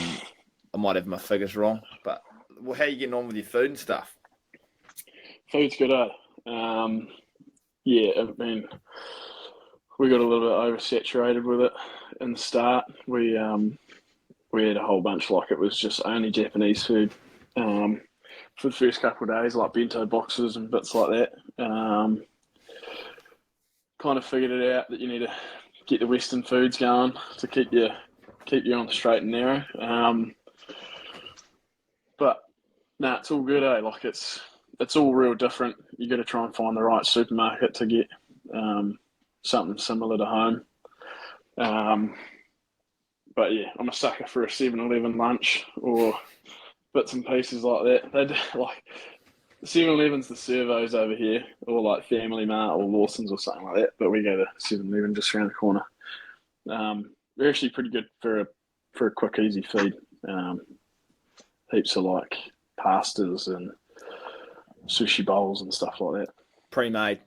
B: might have my figures wrong. But how are you getting on with your food and stuff?
C: Food's good, eh? I mean, we got a little bit oversaturated with it in the start. We had a whole bunch, like it was just only Japanese food for the first couple of days, like bento boxes and bits like that. Kind of figured it out that you need to get the Western foods going to keep you on the straight and narrow. But no, it's all good, eh? Like it's all real different. You got to try and find the right supermarket to get something similar to home. But yeah, I'm a sucker for a 7-Eleven lunch or bits and pieces like that. They like 7-Eleven's the servos over here, or like Family Mart or Lawson's or something like that. But we go to 7-Eleven just around the corner. They're actually pretty good for a quick, easy feed. Heaps of like pastas and sushi bowls and stuff like that.
B: Pre-made,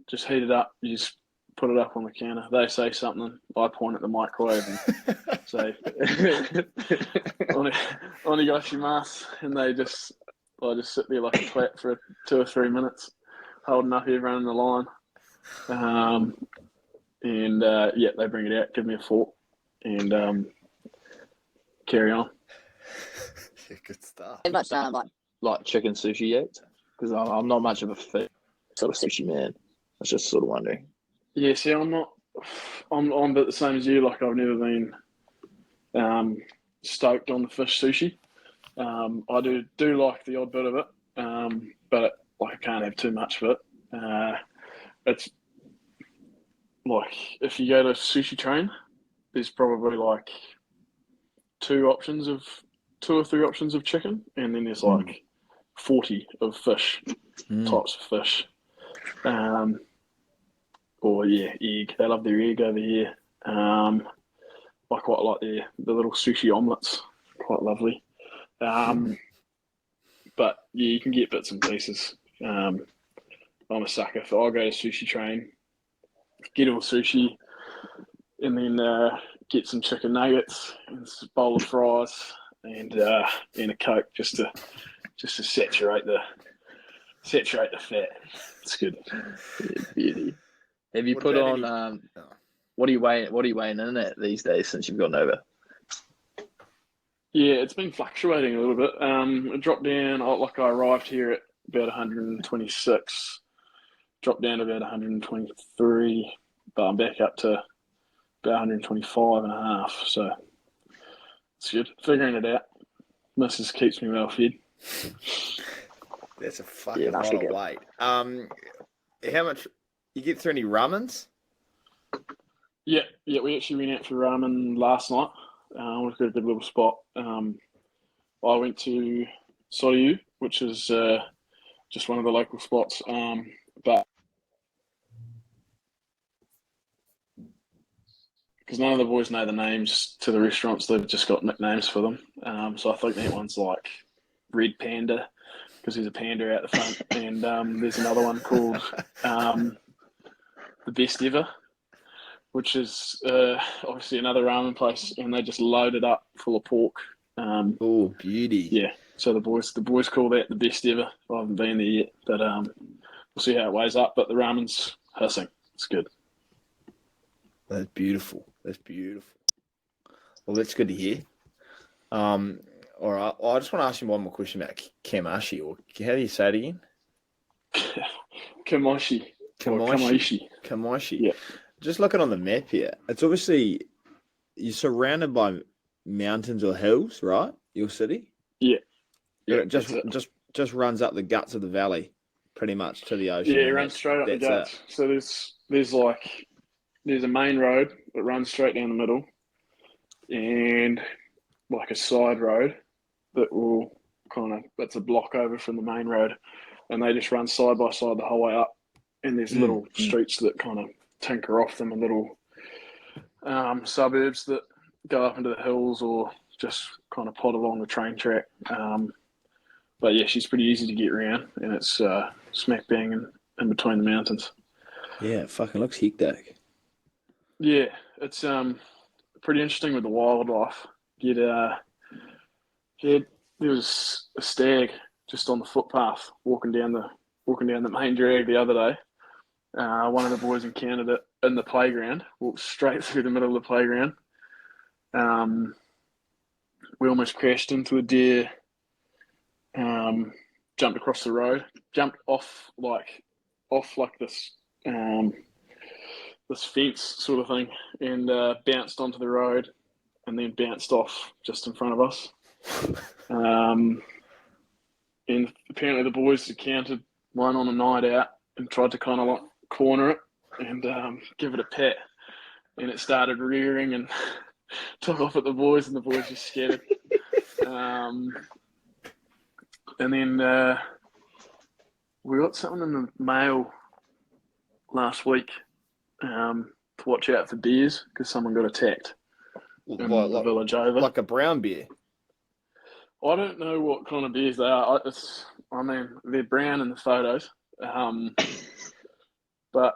C: just heat it up. You just put it up on the counter. They say something. I point at the microwave and say, "Onegashimasu," and I just sit there like a twat for 2 or 3 minutes, holding up everyone in the line. They bring it out, give me a fork, and carry on.
B: Yeah, good stuff.
E: How much
D: Like chicken sushi yet? Because I'm not much of a fit sort of sushi man. I was just sort of wondering.
C: Yeah, see, I'm not. I'm a bit the same as you. Like I've never been stoked on the fish sushi. I do like the odd bit of it. but like I can't have too much of it. It's like if you go to Sushi Train, there's probably like two or three options of chicken, and then there's like 40 of fish, types of fish. Or egg. They love their egg over here. I quite like the little sushi omelets. Quite lovely. But yeah, you can get bits and pieces. I'm a sucker for. I'll go to Sushi Train, get all sushi, and then get some chicken nuggets and a bowl of fries and a Coke just to saturate the fat. It's good.
D: Yeah, beauty. Have you put on? What are you weighing in at these days since you've gotten over?
C: Yeah, it's been fluctuating a little bit. It dropped down. I arrived here at about 126, dropped down to about 123, but I'm back up to about 125 and a half. So it's good. Figuring it out. Mrs. keeps me well fed.
B: That's a fucking lot of weight. How much? You get through any ramens?
C: Yeah. We actually went out for ramen last night. We've got a good little spot. I went to Soryu, which is just one of the local spots. But because none of the boys know the names to the restaurants, they've just got nicknames for them. So I think that one's like Red Panda because there's a panda out the front, and there's another one called The Best Ever, which is obviously another ramen place, and they just load it up full of pork.
B: Oh, beauty!
C: Yeah, so the boys call that the best ever. I haven't been there yet, but we'll see how it weighs up. But the ramen's hissing. It's good.
B: That's beautiful. Well, that's good to hear. All right, I just want to ask you one more question about Kamashi, or how do you say it again?
C: Kamashi.
B: Yeah. Just looking on the map here, it's obviously you're surrounded by mountains or hills, right? Your city.
C: Yeah.
B: It just runs up the guts of the valley, pretty much to the ocean.
C: Yeah, it runs straight up the guts. It. So there's a main road that runs straight down the middle, and like a side road that will that's a block over from the main road, and they just run side by side the whole way up. And there's little streets that kind of tinker off them, and little suburbs that go up into the hills or just kind of pod along the train track. But yeah, she's pretty easy to get around, and it's smack bang in between the mountains.
B: Yeah, it fucking looks hectic.
C: Yeah, it's pretty interesting with the wildlife. There was a stag just on the footpath walking down the main drag the other day. One of the boys encountered it in the playground, walked straight through the middle of the playground. We almost crashed into a deer, jumped across the road, jumped off this this fence sort of thing, and bounced onto the road, and then bounced off just in front of us. And apparently the boys encountered one on a night out and tried to kind of like corner it and give it a pet, and it started rearing and took off at the boys, and the boys just scattered. And then we got something in the mail last week to watch out for bears because someone got attacked in the village over.
B: Like a brown bear?
C: I don't know what kind of bears they are. They're brown in the photos, but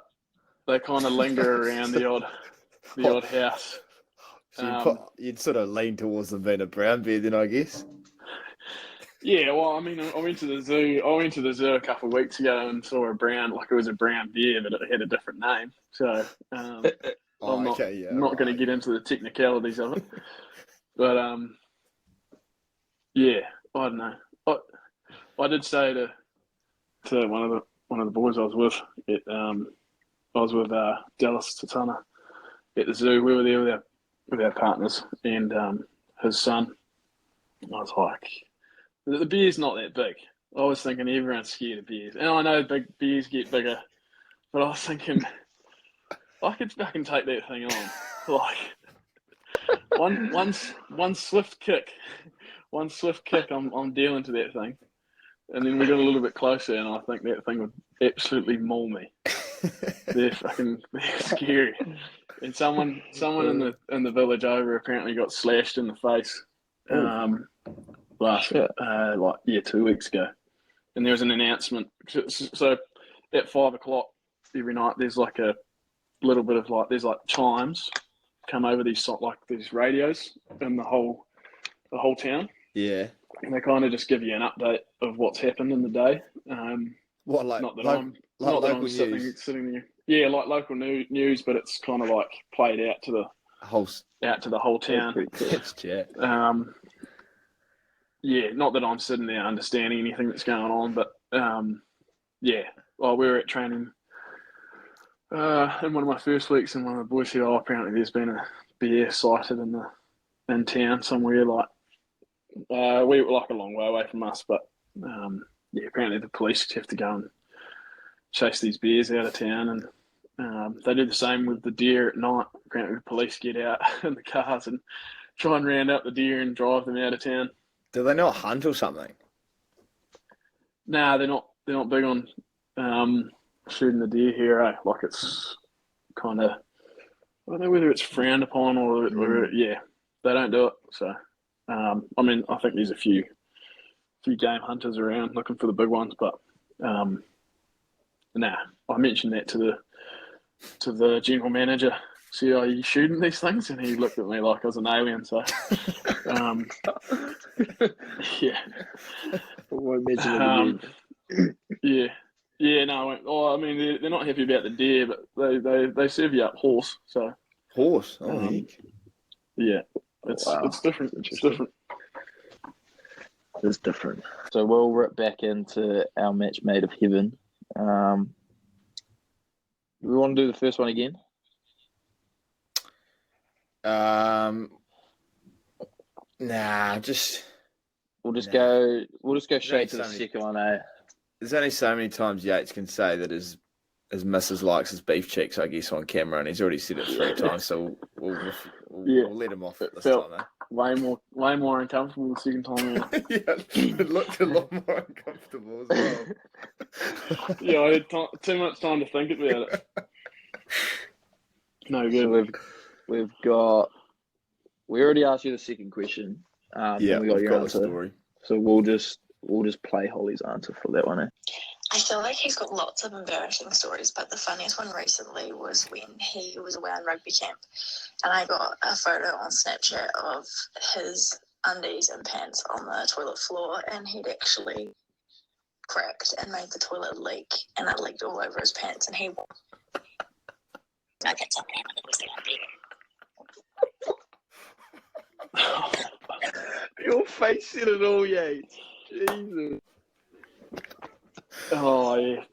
C: they kind of linger around the odd house.
B: So you'd sort of lean towards them being a brown bear, then, I guess.
C: Yeah, well, I mean, I went to the zoo a couple of weeks ago and saw a brown bear, but it had a different name. So I'm not going to get into the technicalities of it. But yeah, I don't know. I did say to one of the boys I was with Dallas Tatana at the zoo. We were there with our partners and his son. I was like, the bear's not that big. I was thinking everyone's scared of bears. And I know big bears get bigger, but I was thinking I could fucking take that thing on. Like one swift kick, I'm dealing to that thing. And then we got a little bit closer, and I think that thing would absolutely maul me. They're scary. And someone in the village over apparently got slashed in the face last 2 weeks ago. And there was an announcement. So at 5 o'clock every night, there's like a little bit of there's chimes come over these radios in the whole town.
B: Yeah.
C: And they kind of just give you an update of what's happened in the day. Not that I'm sitting there. Yeah, like local news, but it's kind of like played out to the whole town.
B: That's chat.
C: Yeah, not that I'm sitting there understanding anything that's going on, but while we were at training in one of my first weeks, and one of the boys said, apparently there's been a bear sighted in town somewhere. We were a long way away from us, but apparently the police have to go and chase these bears out of town, and they do the same with the deer at night. Apparently the police get out in the cars and try and round up the deer and drive them out of town.
B: Do they not hunt or something?
C: Nah, they're not big on shooting the deer here. Like it's kind of, I don't know whether it's frowned upon or they don't do it. So, I think there's a few game hunters around looking for the big ones, but I mentioned that to the general manager. See, are you shooting these things? And he looked at me like I was an alien. So, yeah.
D: I won't mention it again.
C: Yeah. No. They're not happy about the deer, but they serve you up horse. So
B: horse. Oh,
C: yeah. It's different. It's different.
D: It's different. So we'll rip back into our match made of heaven. We want to do the first one again?
B: We'll just
D: go straight to the second one, eh?
B: There's only so many times Yates can say that his missus likes his beef cheeks, I guess, on camera, and he's already said it 3 times, so we'll let him off this time, eh?
C: Way more uncomfortable the second time.
B: It looked a lot more uncomfortable as well.
C: Yeah, I had too much time to think about it. No good.
D: So we already asked you the second question. We got your answer. The story. So we'll just play Holly's answer for that one. Eh?
F: I feel like he's got lots of embarrassing stories, but the funniest one recently was when he was away on rugby camp, and I got a photo on Snapchat of his undies and pants on the toilet floor, and he'd actually cracked and made the toilet leak, and it leaked all over his pants, and he
D: Your face said it all, Yates. Jesus.
C: Oh yeah.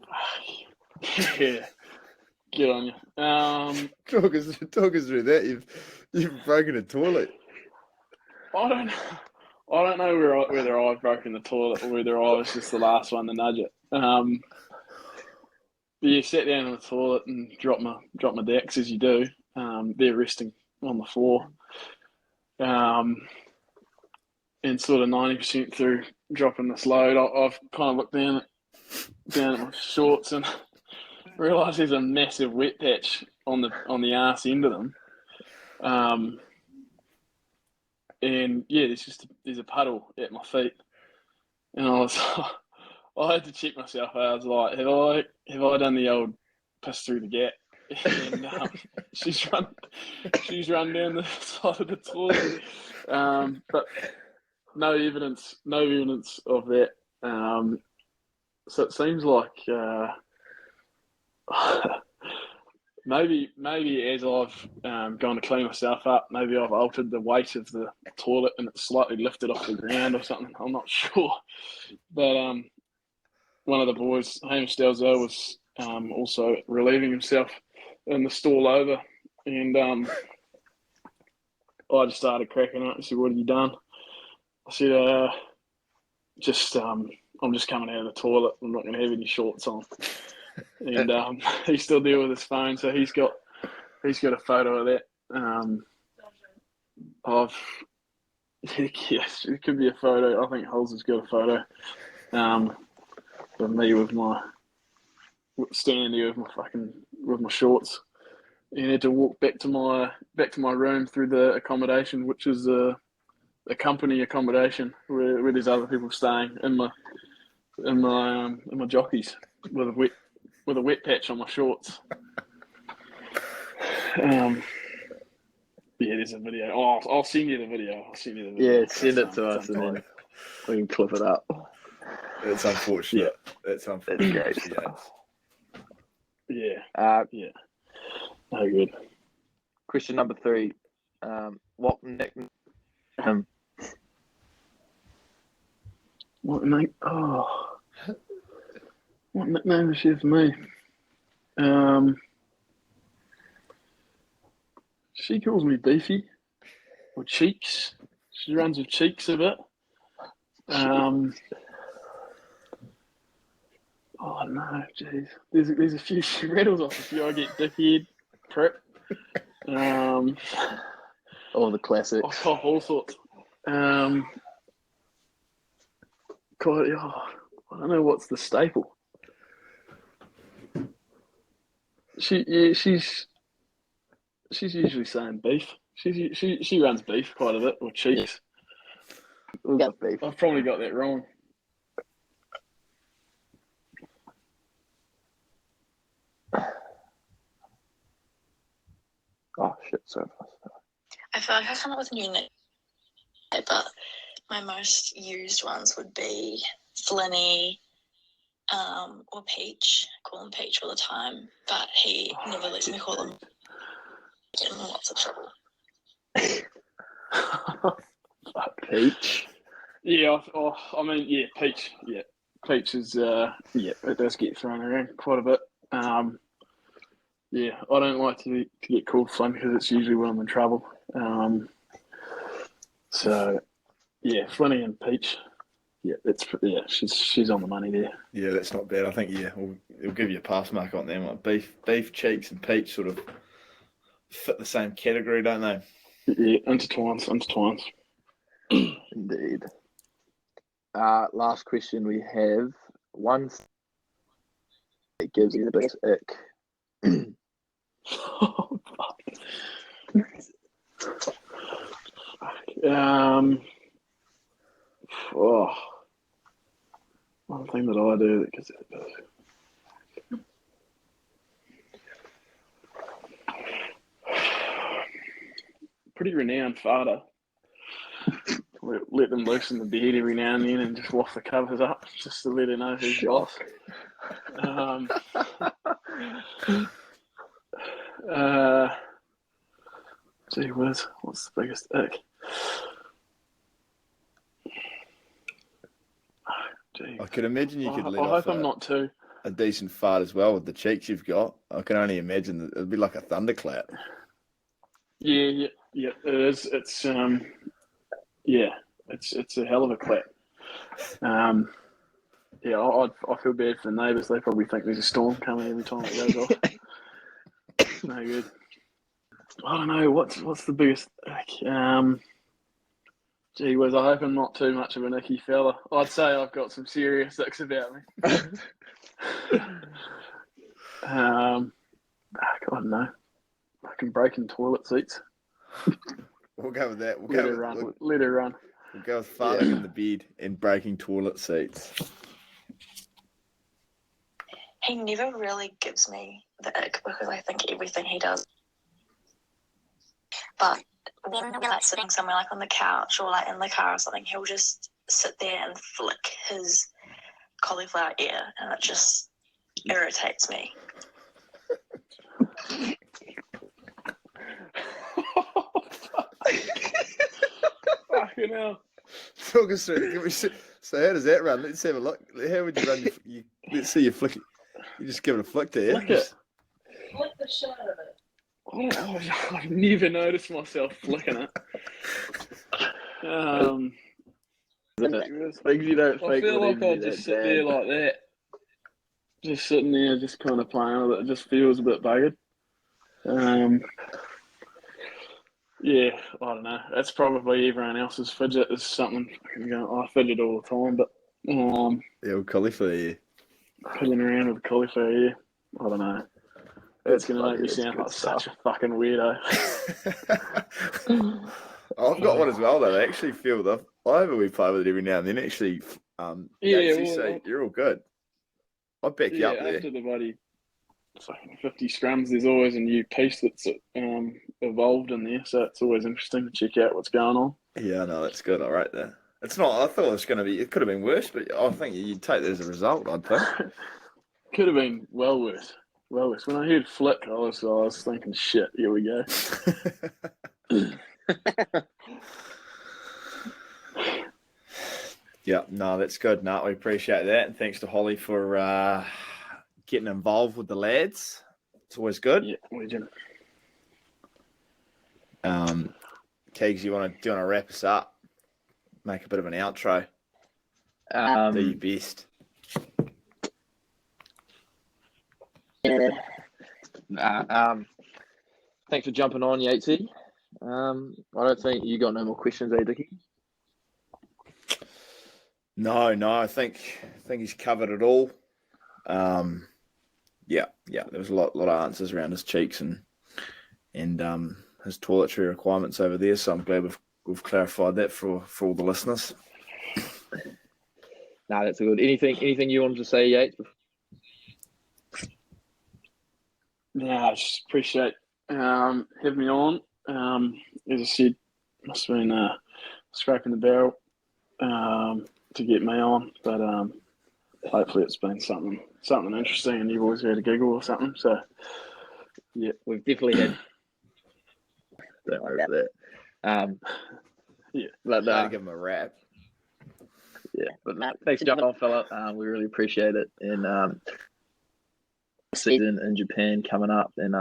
C: Yeah. Good on you.
B: Talk us through that. You've broken a toilet.
C: I don't know whether I've broken the toilet or whether I was just the last one to nudge it. Sat down on the toilet and dropped my decks as you do. They're resting on the floor. And sort of 90% through dropping this load, I've kind of looked down at my shorts and realised there's a massive wet patch on the arse end of them. And yeah, there's a puddle at my feet, and I had to check myself. I was like, have I done the old piss through the gap? And she's run down the side of the toilet, but no evidence of that. So it seems like maybe as I've gone to clean myself up, maybe I've altered the weight of the toilet and it's slightly lifted off the ground or something. I'm not sure, but one of the boys, Hamish Dalzell, was also relieving himself in the stall over, and I just started cracking up. He said, "What have you done?" I said, I'm just coming out of the toilet. I'm not going to have any shorts on. And he's still there with his phone, so he's got a photo of that. Yes, it could be a photo. I think Hulls has got a photo of me standing there with my shorts. And I had to walk back to my room through the accommodation, which is a company accommodation where there's other people staying in my jockeys with a wet patch on my shorts. Yeah, there's a video. Oh, I'll send you the video.
D: Yeah, send it to us and then we can clip it up.
B: It's unfortunate.
C: Yeah.
B: It's unfortunate.
D: Great
B: Yates.
C: Yeah.
D: Yeah.
C: No good.
D: Question number 3. What nickname?
C: What nickname is she for me? She calls me Beefy or Cheeks. She runs with Cheeks a bit. Oh no, jeez. There's a few. She rattles off a few. I get dickhead, prick.
D: All the classics.
C: I cop all sorts. God, I don't know what's the staple. She's usually saying beef. She runs beef quite a bit, or Cheeks.
D: Got beef.
C: I've probably got that wrong.
D: Oh shit! Sorry.
F: I feel like I come up with a new name, but my most used ones would be Flinny, or Peach. I call him Peach all the time, but he never lets me call him. Get him in lots of trouble.
D: Peach.
C: Yeah, Peach. Yeah, Peach is. It does get thrown around quite a bit. Yeah, I don't like to get called Flynn because it's usually when I'm in trouble. So, yeah, Flinny and Peach. Yeah, she's on the money there.
B: Yeah, that's not bad. I think it'll give you a pass mark on them. Like beef, Cheeks, and Peach sort of fit the same category, don't they?
C: Yeah, intertwines.
D: Indeed. Last question we have. One it gives you the biggest ick.
C: Oh, fuck. One thing that I do that gives it a bit. Pretty renowned farter. Let them loose in the bed every now and then and just waft the covers up just to let her know who's boss. Gee whiz, what's the biggest ick?
B: I could imagine you could let
C: I
B: off
C: hope I'm not too.
B: a decent fart as well with the cheeks you've got. I can only imagine that it'd be like a thunderclap.
C: Yeah, it is. It's it's a hell of a clap. I feel bad for the neighbours. They probably think there's a storm coming every time it goes off. No good. I don't know what's the biggest ick. Gee whiz, I hope I'm not too much of an icky fella. I'd say I've got some serious icks about me. God, no. Fucking breaking toilet seats.
B: We'll go with that.
C: Let her run. Let her run.
B: We'll go with farting in the bed and breaking toilet seats.
F: He never really gives me the ick because I think everything he does. But when we're like sitting somewhere like on the couch or like in the car or something, he'll just sit there and flick his cauliflower ear, and it just irritates me.
C: Fucking hell.
B: Talk us through it. So how does that run? Let's have a look. How would you run let's see you flick it. You just give it a flick to you.
C: Flick it. Flick the shit out of it. I've never noticed myself flicking it.
D: Things you don't
C: I
D: think
C: feel
D: would
C: like
D: even
C: I
D: be
C: just
D: that
C: sit
D: bad.
C: there like that, just sitting there, just kind of playing with it. It just feels a bit buggered. Yeah, I don't know. That's probably everyone else's fidget is something. I fidget all the time, but
B: Yeah, we'll cauliflower, yeah.
C: fiddling around with the cauliflower, yeah, I don't know. That's going to
D: funny,
C: make me
D: that's
C: sound
D: good
C: like
D: stuff.
C: such a fucking weirdo.
B: I've got one as well, though. I actually feel that over we play with it every now and then. Actually,
C: Yeah,
B: you
C: well,
B: say you're all good. I'll back you up there.
C: after the bloody fucking 50 scrums, there's always a new piece that's evolved in there, so it's always interesting to check out what's going on.
B: Yeah, no, that's good. I rate that. It's not. I thought it was going to be. It could have been worse, but I think you'd take that as a result. I'd think.
C: Could have been well worse. Well worse. When I heard flick, I was thinking, shit, here we go.
B: Yeah, no, that's good. No, we appreciate that, and thanks to Holly for getting involved with the lads. It's always good.
C: Yeah, legend.
B: Keegs, do you want to wrap us up? Make a bit of an outro. Do your best.
D: Thanks for jumping on, Yatesy. I don't think you got no more questions, Dickie?
B: No, I think he's covered it all. Yeah, there was a lot of answers around his cheeks and his toiletry requirements over there. So I'm glad we've clarified that for all the listeners.
D: No, that's good. Anything you wanted to say, Yates?
C: Yeah, I just appreciate having me on. As I said, must have been scraping the barrel to get me on, but hopefully it's been something interesting and you've always had a giggle or something. So, yeah.
D: We've definitely had. Don't worry about that.
C: Yeah.
D: But
B: I'll give him a wrap.
D: yeah, but thanks for jumping on, fella. We really appreciate it, and season in Japan coming up, and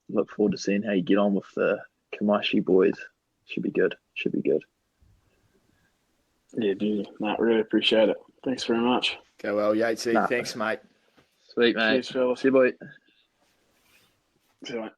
D: look forward to seeing how you get on with the Kamashi boys. Should be good.
C: Yeah, dude. No, really appreciate it. Thanks very much.
B: Go well, Yatesy. Thanks, mate.
D: Sweet, mate.
C: Cheers, fellas.
D: See you, boy.
C: See you, mate.